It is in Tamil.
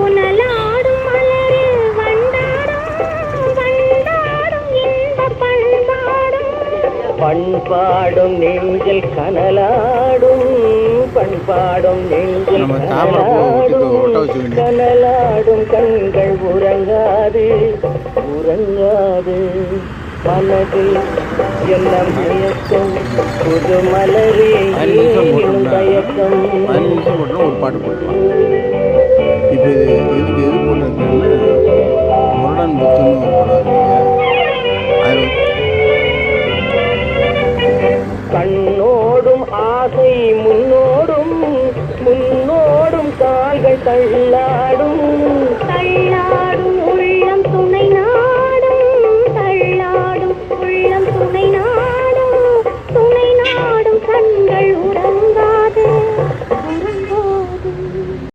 புனலாடும் மலரில் வண்டாடும் வண்டாடும் இந்த பண்பாடும் பண்பாடும் நெஞ்சில் கனலாடும் பண்பாடும் நெஞ்சில் கனலாடும் கண்கள் உறங்காது உறங்காது மனதில் என்ன மயக்கம் புது மலரே தயக்கம். ஒரு பாட்டு போட்டுருவாங்க. இப்போ இதுக்கு எது போட்டிருக்கேன்னு முரடன் புத்துன்னு ஒரு படம் இருக்கு. கண்ணோடும் ஆசை முன்னோடும் முன்னோடும் கால்கள் தள்ளாடும் தள்ளாடும்